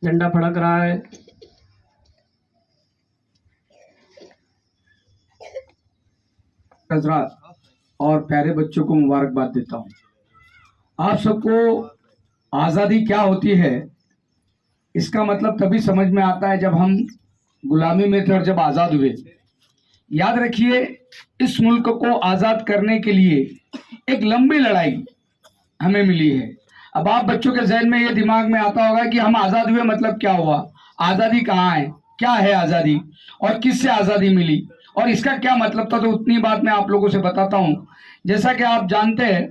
झंडा फड़क रहा है। हजरात और प्यारे बच्चों को मुबारकबाद देता हूँ। आप सबको आज़ादी क्या होती है इसका मतलब तभी समझ में आता है जब हम गुलामी में थे और जब आज़ाद हुए। याद रखिए, इस मुल्क को आज़ाद करने के लिए एक लंबी लड़ाई हमें मिली है। अब आप बच्चों के जहन में ये दिमाग में आता होगा कि हम आज़ाद हुए मतलब क्या हुआ, आज़ादी कहाँ है, क्या है आज़ादी और किससे आज़ादी मिली और इसका क्या मतलब था। तो उतनी बात मैं आप लोगों से बताता हूँ। जैसा कि आप जानते हैं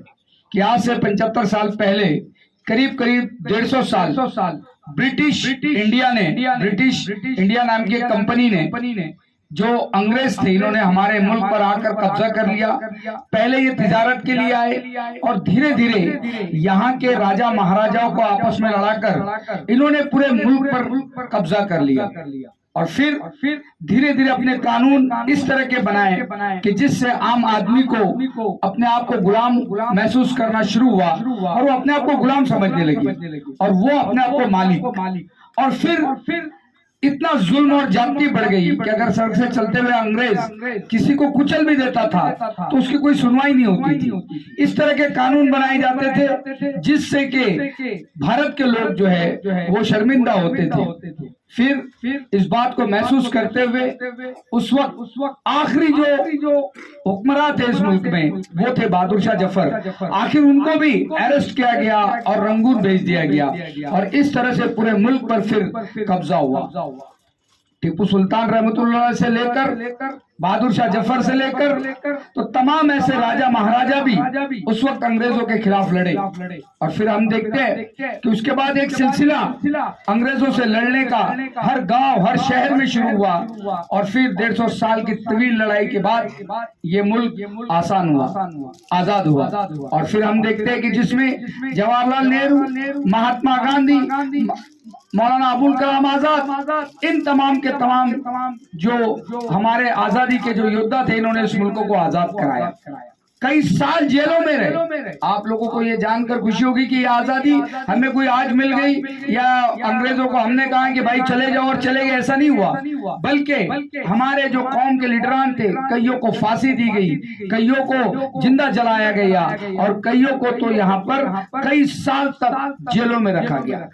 कि आज से 75 साल पहले करीब करीब 150 साल ब्रिटिश इंडिया नाम की एक कंपनी ने, जो अंग्रेज थे, इन्होंने हमारे मुल्क पर आकर कब्जा कर लिया। पहले ये तिजारत के लिए आए और धीरे धीरे यहाँ के राजा महाराजाओं को आपस में लड़ाकर इन्होंने पूरे मुल्क पर कब्जा कर लिया और फिर धीरे धीरे अपने कानून इस तरह के बनाए कि जिससे आम आदमी को अपने आप को गुलाम महसूस करना शुरू हुआ और वो अपने आप को गुलाम समझने लगे और वो अपने आप को मालिक। और फिर इतना जुल्म और ज्यादती बढ़ गई कि अगर सड़क से चलते हुए अंग्रेज किसी को कुचल भी देता था तो उसकी कोई सुनवाई नहीं होती थी। इस तरह के कानून बनाए जाते थे जिससे कि भारत के लोग जो है वो शर्मिंदा होते थे। फिर इस बात को महसूस करते हुए उस वक्त आखिरी जो हुक्मरान थे इस मुल्क में वो थे बहादुर शाह जफर। आखिर उनको भी अरेस्ट किया गया और रंगून भेज दिया गया और इस तरह से पूरे मुल्क पर फिर कब्जा हुआ। टीपू सुल्तान रहमतुल्लाह से लेकर बहादुर शाह जफर से लेकर तो तमाम ऐसे राजा महाराजा भी उस वक्त अंग्रेजों के खिलाफ लड़े। और फिर हम देखते हैं कि उसके बाद एक सिलसिला अंग्रेजों से लड़ने का हर गांव हर शहर में शुरू हुआ और फिर 150 साल की तवील लड़ाई के बाद ये मुल्क आसान हुआ, आजाद हुआ। और फिर हम देखते हैं कि जिसमें जवाहरलाल नेहरू, महात्मा गांधी, मौलाना अबुल कलाम आजाद, इन तमाम के तमाम जो हमारे आजादी के जो योद्धा थे, इन्होंने इस मुल्क को आजाद कराया। कई साल जेलों में रहे। आप लोगों को ये जानकर खुशी होगी कि ये आजादी हमें कोई आज मिल गई या अंग्रेजों को हमने कहा कि भाई चले जाओ और चले गए, ऐसा नहीं हुआ। बल्कि हमारे जो कौम के लीडरान थे, कईयों को फांसी दी गई, कईयों को जिंदा जलाया गया और कईयों को तो यहाँ पर कई साल तक जेलों में रखा गया।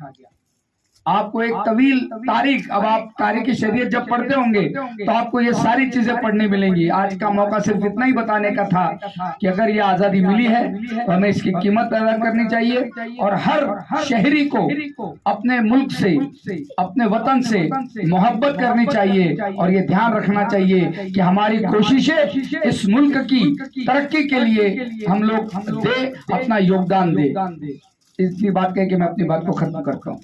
आपको एक तवील तारीख, अब आप तारीख शरीयत जब पढ़ते होंगे तो आपको ये सारी चीजें पढ़ने मिलेंगी। आज का मौका सिर्फ इतना ही बताने का था कि अगर ये आजादी मिली है तो हमें इसकी कीमत अदा करनी चाहिए और हर शहरी को अपने मुल्क से, अपने वतन से मोहब्बत करनी चाहिए और ये ध्यान रखना चाहिए कि हमारी कोशिशें इस मुल्क की तरक्की के लिए हम लोग दे, अपना योगदान दे। इतनी बात कह के मैं अपनी बात को खत्म करता हूँ।